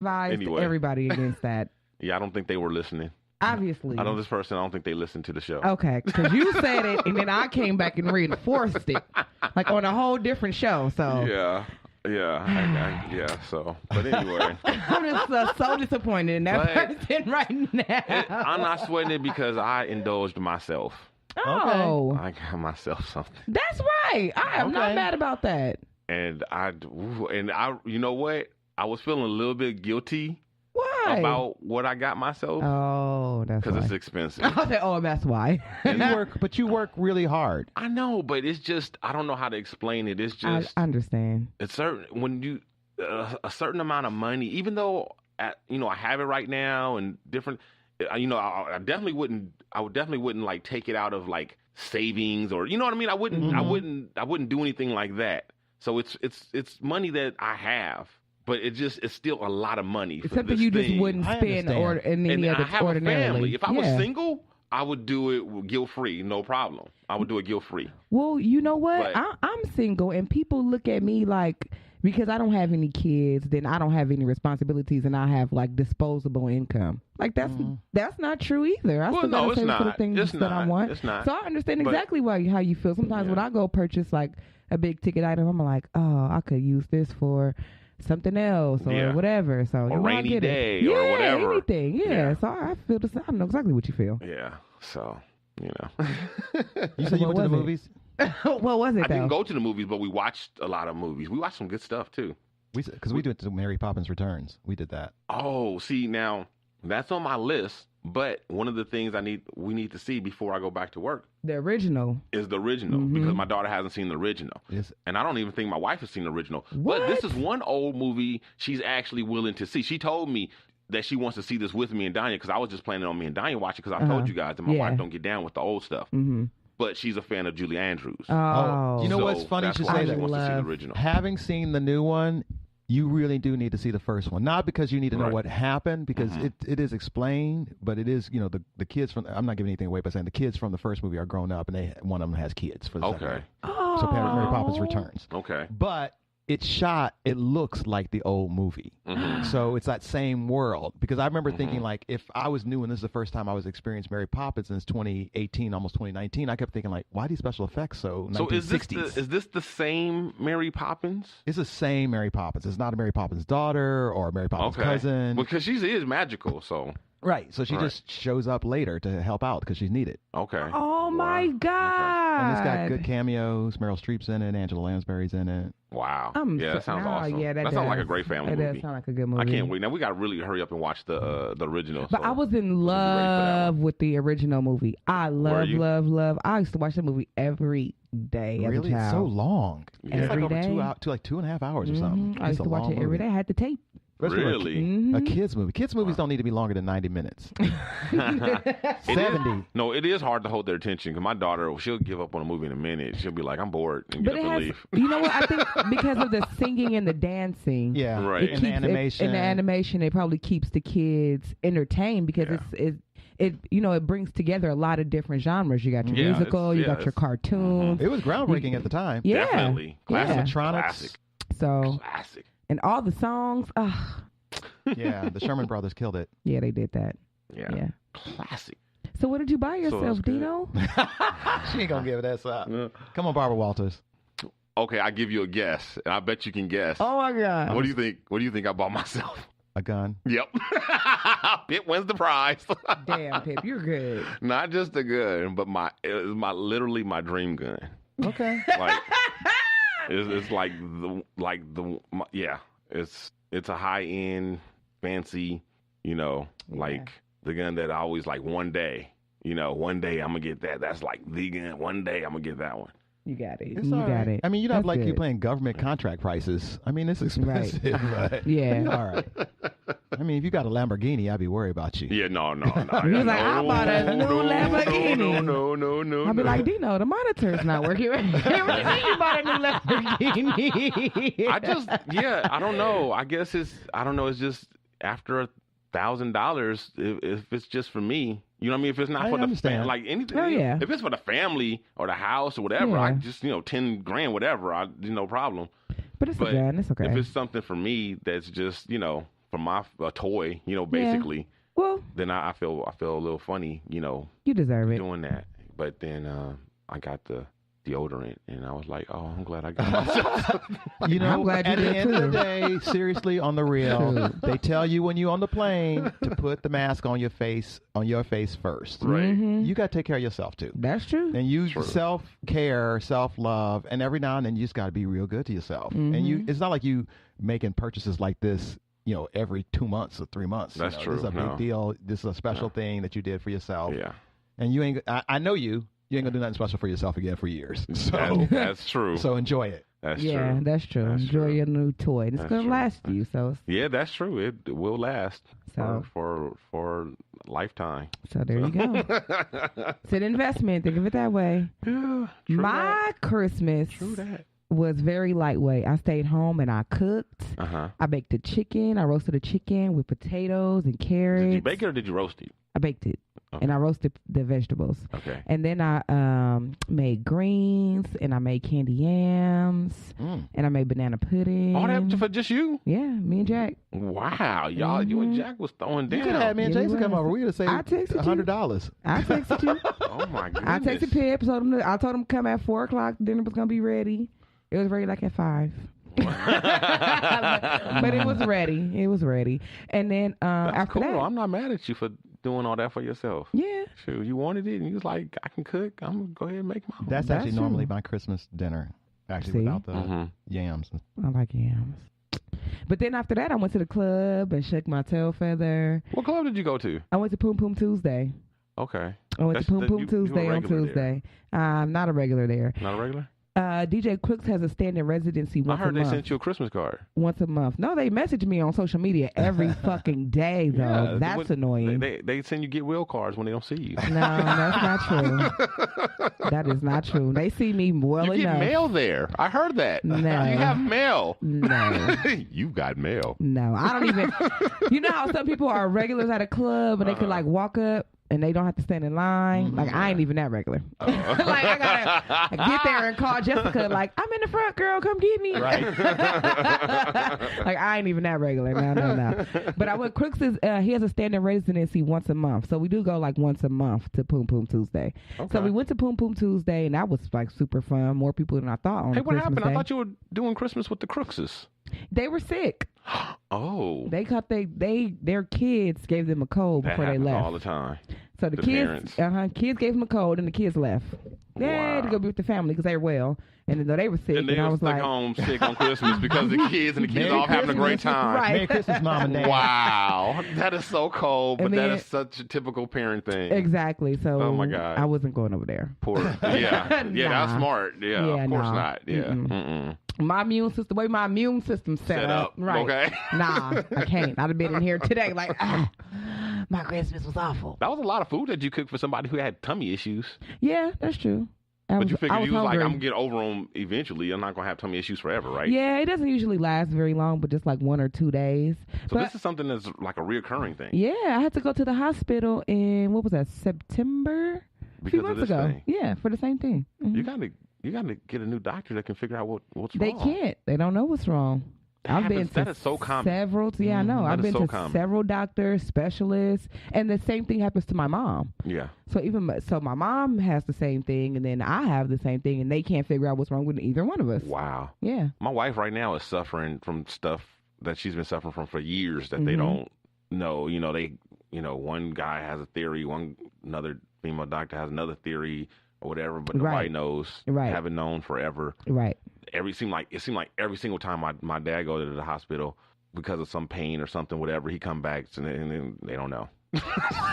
Anyway. Everybody against that. Yeah, I don't think they were listening. Obviously. I know this person. I don't think they listened to the show. Okay, because you said it, and then I came back and reinforced it, like on a whole different show. So yeah. So, but anyway, I'm just so disappointed in that person right now. I'm not sweating it because I indulged myself. Oh, I got myself something. That's right. I am not mad about that. And I, you know what? I was feeling a little bit guilty. Why? About what I got myself. Oh, that's because it's expensive. I said, oh, that's why. But you work really hard. I know, but it's just I don't know how to explain it. It's just I understand. It's certain when you a certain amount of money, even though I have it right now and different. I definitely wouldn't. I would definitely wouldn't like take it out of like savings or you know what I mean. I wouldn't. Mm-hmm. I wouldn't do anything like that. So it's money that I have. But it's still a lot of money. It's something you just wouldn't spend or in any other ordinarily. A family. If I was single, I would do it guilt free, no problem. I would do it guilt free. Well, you know what? I'm single, and people look at me like because I don't have any kids, then I don't have any responsibilities, and I have like disposable income. Like that's not true either. I still gotta save for the things that I want. It's not. So I understand exactly how you feel. Sometimes when I go purchase like a big ticket item, I'm like, oh, I could use this for something else or whatever. So a rainy day or whatever. Anything. Yeah. So I feel the same. I know exactly what you feel. Yeah. So, You said you went to the movies? What was it, I didn't go to the movies, but we watched a lot of movies. We watched some good stuff, too. Because we did Mary Poppins Returns. We did that. Oh, see, now, that's on my list. But one of the things we need to see before I go back to work. The original. Is the original. Mm-hmm. Because my daughter hasn't seen the original. Yes. And I don't even think my wife has seen the original. What? But this is one old movie she's actually willing to see. She told me that she wants to see this with me and Danya because I was just planning on me and Danya watching because I told you guys that my wife don't get down with the old stuff. Mm-hmm. But she's a fan of Julie Andrews. Oh. You know what's funny? That's You why say she that. wants to see the original. Having seen the new one, you really do need to see the first one. Not because you need to know what happened, because it is explained, but it is, the kids from, I'm not giving anything away by saying the kids from the first movie are grown up and one of them has kids for the second one. Oh. So Mary Poppins Returns. Okay. But it looks like the old movie. Mm-hmm. So it's that same world. Because I remember thinking, like, if I was new and this is the first time I was experiencing Mary Poppins since 2018, almost 2019, I kept thinking, like, why are these special effects so 1960s? So is this the same Mary Poppins? It's the same Mary Poppins. It's not a Mary Poppins daughter or a Mary Poppins cousin. Because she is magical, so... Right, so she just shows up later to help out because she's needed. Okay. Oh, my God. And it's got good cameos. Meryl Streep's in it. Angela Lansbury's in it. Wow. That sounds awesome. Yeah, that sounds like a great family movie. That does sound like a good movie. I can't wait. Now, we got to really hurry up and watch the original. But I was in love with the original movie. I love. I used to watch the movie every day really? as a child. It's so long. Yeah. It's like every day. Like 2.5 hours or something. I used to watch it every day. I had the tape. Really? A kid's movie. Kids' movies don't need to be longer than 90 minutes. 70. No, it is hard to hold their attention because my daughter, she'll give up on a movie in a minute. She'll be like, I'm bored, and get up and leave. You know what? I think because of the singing and the dancing. Yeah, right. And the animation. It probably keeps the kids entertained because it brings together a lot of different genres. You got your musical, you got your cartoon. It was groundbreaking at the time. Yeah. Definitely. Classic. So classic. And all the songs. Yeah, the Sherman Brothers killed it. Yeah, they did that. Yeah. Classic. So what did you buy yourself, Dino? She ain't gonna give that up. Come on, Barbara Walters. Okay, I give you a guess, and I bet you can guess. Oh my God! What do you think? What do you think I bought myself? A gun. Yep. Pip wins the prize. Damn, Pip, you're good. Not just a gun, but it was literally my dream gun. Okay. Like it's it's a high end, fancy, like the gun that I always like. One day I'm gonna get that. That's like the gun. One day I'm gonna get that one. You got it. Got it. I mean, you're not like you're playing government contract prices. I mean, it's expensive. Right. But yeah. All right. I mean, if you got a Lamborghini, I'd be worried about you. Yeah, no. He's like, I bought a new Lamborghini. No. I'll be like, Dino, the monitor's not working. Right? You bought a new Lamborghini. I don't know. I guess it's just after $1,000, if it's just for me. You know what I mean? If it's not for the family, like anything. Oh, yeah. If it's for the family or the house or whatever, I just, $10,000, whatever, no problem. But it's a gun. It's okay. If it's something for me that's just, for for my toy, basically. Yeah. Well, then I feel a little funny, you deserve it doing that. But then I got the deodorant, and I was like, oh, I'm glad I got myself. I'm glad you at the did end too. of the day, seriously, on the real, they tell you when you're on the plane to put the mask on your face first. Right. You got to take care of yourself too. That's true. And you self-care, self-love, and every now and then you just got to be real good to yourself. And it's not like you making purchases like this, every 2 months or 3 months. That's true. This is a big deal. This is a special thing that you did for yourself. Yeah. And you ain't. I know you. You ain't gonna do nothing special for yourself again for years. So that's true. So enjoy it. That's yeah, true. that's true. Enjoy your new toy. It's gonna last you. So yeah, that's true. It will last so, for a lifetime. So there you go. It's an investment. Think of it that way. Yeah, my Christmas was very lightweight. I stayed home and I cooked. I baked a chicken. I roasted a chicken with potatoes and carrots. Did you bake it or did you roast it? I baked it. And I roasted the vegetables. Okay. And then I made greens, and I made candy yams, and I made banana pudding. All that for just you? Yeah, me and Jack. Wow, y'all, you and Jack was throwing down. You could have had me and Jason come over. We could have saved $100. I texted you. Oh my goodness. I texted Pip. I told him to come at 4:00. Dinner was gonna be ready. It was ready like at 5. but it was ready. It was ready. And then after that, I'm not mad at you for doing all that for yourself. Yeah. Sure, you wanted it, and you was like, I can cook. I'm gonna go ahead and make my own. That's actually normally my Christmas dinner. Actually, without the yams. I like yams. But then after that, I went to the club and shook my tail feather. What club did you go to? I went to Poom Poom Tuesday. Okay. I went to Poom Poom Tuesday on Tuesday. I'm not a regular there. Not a regular? DJ Crooks has a standing residency once a month. I heard they sent you a Christmas card. Once a month. No, they message me on social media every fucking day, though. Yeah, that's annoying. They send you get will cards when they don't see you. No, that's not true. That is not true. They see me well enough. You get mail there. I heard that. No. You have mail. No. You got mail. No, I don't even. You know how some people are regulars at a club and they could like walk up and they don't have to stand in line. Like, I ain't even that regular. Like, I gotta get there and call Jessica, like, I'm in the front, girl, come get me. Right. Like, I ain't even that regular. No. But I went, Crooks is, he has a standing residency once a month. So we do go like once a month to Poom Poom Tuesday. Okay. So we went to Poom Poom Tuesday, and that was like super fun. More people than I thought on Christmas what happened? Day. I thought you were doing Christmas with the Crookses. They were sick. Oh. They caught their kids gave them a cold before they left. All the time. So the kids gave them a cold and the kids left. They had to go be with the family because they were well. And then they were sick. And they I were was stuck like, home sick on Christmas because the kids all having a great time. Right. Merry Christmas, Mom and Dad. Wow. That is so cold, but that is such a typical parent thing. Exactly. So oh my God. I wasn't going over there. Poor. Yeah. Yeah, that's smart. Yeah, of course not. Yeah. Mm-mm. My immune system, the way my immune system set up. Right. Okay. Nah, I can't. I'd have been in here today like, my Christmas was awful. That was a lot of food that you cooked for somebody who had tummy issues. Yeah, that's true. But you figured you was hungry. like, I'm going to get over them eventually. I'm not going to have tummy issues forever, right? Yeah, it doesn't usually last very long, but just like 1 or 2 days. So this is something that's like a reoccurring thing. Yeah, I had to go to the hospital in, what was that, September? A few months ago. Thing. Yeah, for the same thing. Mm-hmm. You got to get a new doctor that can figure out what's wrong. They can't. They don't know what's wrong. I've been to so common. several. Yeah, I know. I've been to several doctors, specialists, and the same thing happens to my mom. Yeah. So my mom has the same thing, and then I have the same thing, and they can't figure out what's wrong with either one of us. Wow. Yeah. My wife right now is suffering from stuff that she's been suffering from for years that they don't know. You know, one guy has a theory, another female doctor has another theory or whatever, but nobody knows. Right. Haven't known forever. Right. It seemed like every single time my dad go to the hospital because of some pain or something, whatever, he come back and then they don't know.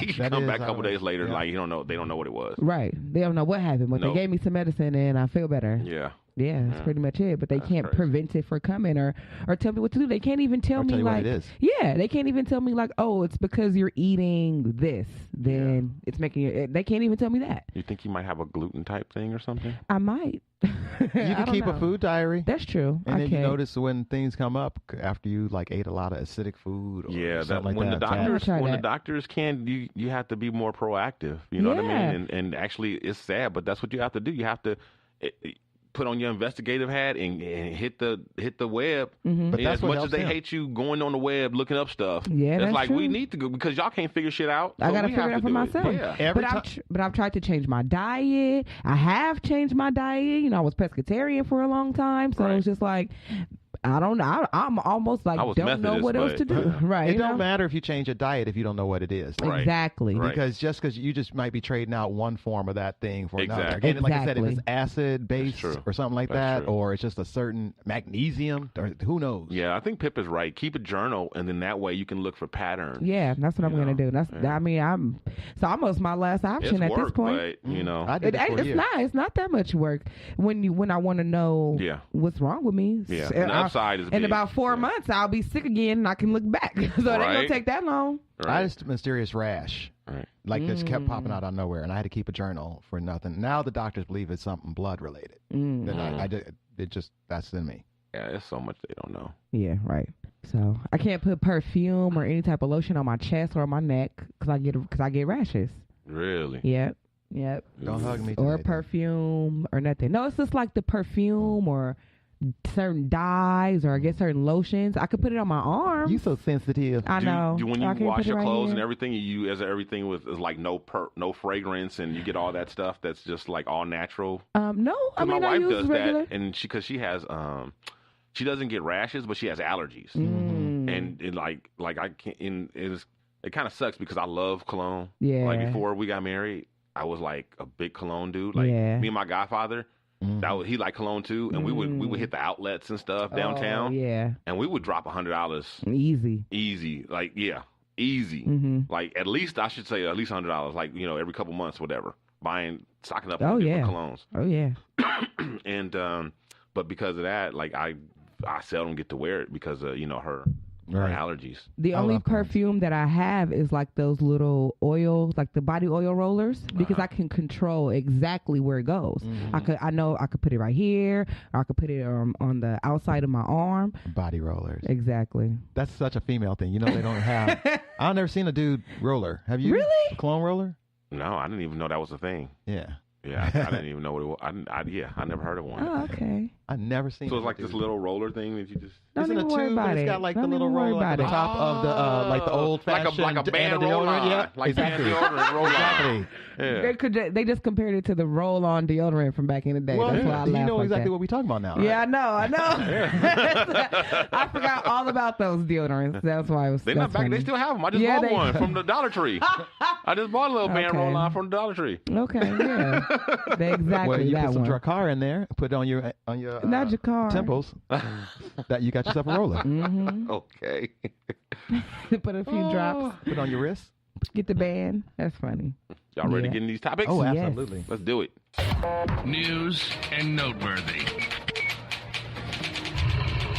He come back a couple days later, like they don't know what it was. Right. They don't know what happened, but they gave me some medicine and I feel better. Yeah. Yeah, that's pretty much it. But they can't prevent it from coming or tell me what to do. They can't even tell me like, what it is. Yeah, they can't even tell me like, oh, it's because you're eating this. Then it's making you. They can't even tell me that. You think you might have a gluten type thing or something? I might. You can keep a food diary. That's true. And then you notice when things come up after you like ate a lot of acidic food. Or something when like the doctors can, you have to be more proactive. You know what I mean? And actually, it's sad, but that's what you have to do. You have to. put on your investigative hat and hit the web. Mm-hmm. But that's as what much as they hate you going on the web looking up stuff. Yeah, it's that's like true. we need to go because y'all can't figure shit out. I gotta figure it out for myself. Yeah. But I've tried to change my diet. I have changed my diet. You know, I was pescatarian for a long time, so it's just like, I don't know. I'm almost like don't know what else to do. Right? It don't matter if you change your diet if you don't know what it is. Right. Exactly. Right. Because you just might be trading out one form of that thing for another. Exactly. Again, like I said, if it's acid based true. or something like That's that, true. or it's just a certain magnesium, or who knows? Yeah, I think Pip is right. Keep a journal, and then that way you can look for patterns. Yeah, that's what I'm gonna do. I mean, it's almost my last option It's at work, this point. but, you know, I did it for years. It's not that much work when I want to know what's wrong with me. Yeah, the upside is in big. about 4 months I'll be sick again and I can look back. So it ain't gonna take that long. I had a mysterious rash, this kept popping out of nowhere, and I had to keep a journal for nothing. Now the doctors believe it's something blood related. Then that's in me. Yeah, there's so much they don't know. Yeah, right. So I can't put perfume or any type of lotion on my chest or my neck because I get rashes. Really? Yep. Don't hug me. Or today, perfume or nothing. No, it's just like the perfume or certain dyes or I get certain lotions. I could put it on my arm. You so sensitive. I know. When you wash your clothes and everything, everything is like no fragrance, and you get all that stuff that's just like all natural. No, I mean my I wife use does regular. that, and she has she doesn't get rashes, but she has allergies, and I can't. It kind of sucks because I love cologne. Yeah. Like before we got married, I was like a big cologne dude. Like me and my godfather. He liked cologne too, and we would hit the outlets and stuff downtown. And we would drop $100 easy, like easy. Like at least $100, like every couple months, whatever. Stocking up on different colognes. Oh yeah. And but because of that, like I seldom get to wear it because of her allergies. The only perfume that I have is like those little oils, like the body oil rollers, because I can control exactly where it goes. I know I could put it right here, or I could put it on the outside of my arm. Body rollers. Exactly. That's such a female thing. They don't have. I've never seen a dude roller. Have you? Really? Cologne roller? No, I didn't even know that was a thing. Yeah. Yeah, I didn't even know what it was. I never heard of one. Oh, okay. I never seen. So it's like this little roller thing that you just. Don't even worry about it. It's got like Don't the little even worry roller at the about top of the like the old fashioned like a band roll on. Yeah, like exactly. band deodorant roll Exactly. Yeah. They just compared it to the roll-on deodorant from back in the day. Well, That's why I laugh you know like exactly that. what we're talking about now. Yeah, right? I know. I forgot all about those deodorants. That's why it was. They're not back. They still have them. I just bought one from the Dollar Tree. I just bought a little band roll on from the Dollar Tree. Okay, yeah. Exactly. Well, you that put some one. Dracar in there, put it on your Not Dracar. temples. That you got yourself a roller. Okay. Put a few drops. Put it on your wrist. Get the band. That's funny. Y'all ready to get in these topics? Oh, Yes. absolutely. Let's do it. News and noteworthy.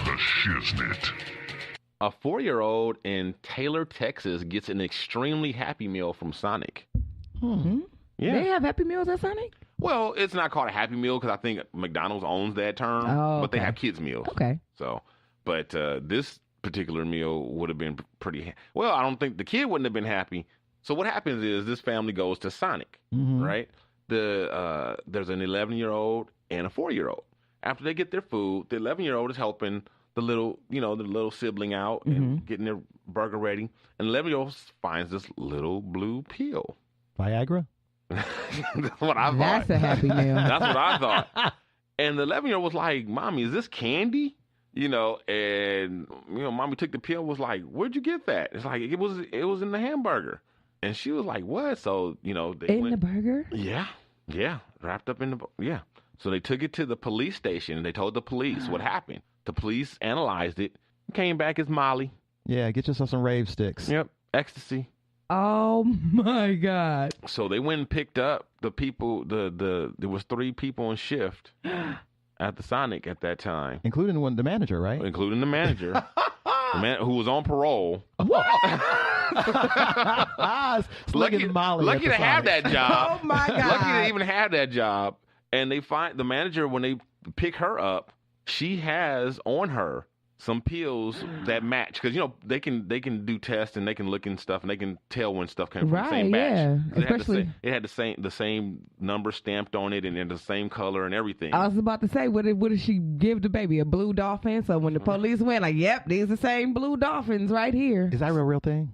The Shiznit. A 4-year-old in Taylor, Texas gets an extremely Happy Meal from Sonic. Mm-hmm. Yeah. They have Happy Meals at Sonic? Well, it's not called a Happy Meal because I think McDonald's owns that term. Oh, but they okay. have kids' meals. Okay. So, but this particular meal would have been pretty. Well, I don't think the kid wouldn't have been happy. So what happens is this family goes to Sonic, right? There's an 11-year-old and a 4-year-old. After they get their food, the 11-year-old is helping the little sibling out and getting their burger ready. And the 11-year-old finds this little blue pill. Viagra? That's what I thought. That's a Happy Meal. That's what I thought. And the 11-year-old was like, "Mommy, is this candy?" And Mommy took the pill and was like, "Where'd you get that?" It's like, it was in the hamburger. And she was like, "What?" So, they in the burger? Yeah. Wrapped up in the So they took it to the police station and they told the police what happened. The police analyzed it, came back as Molly. Yeah, get yourself some rave sticks. Yep, ecstasy. Oh my God. So they went and picked up the people. There was 3 people on shift at the Sonic at that time, Including the manager, right? including the manager, the man who was on parole. Lucky Molly. Lucky to have that job. Oh my God. Lucky to even have that job. And they find the manager when they pick her up. She has on her some pills that match, because they can do tests and they can look and stuff and they can tell when stuff came from the same batch. Yeah. Especially it had the same number stamped on it and the same color and everything. I was about to say, what did she give the baby? A blue dolphin? So when the police went, like, yep, these are the same blue dolphins right here. Is that a real thing?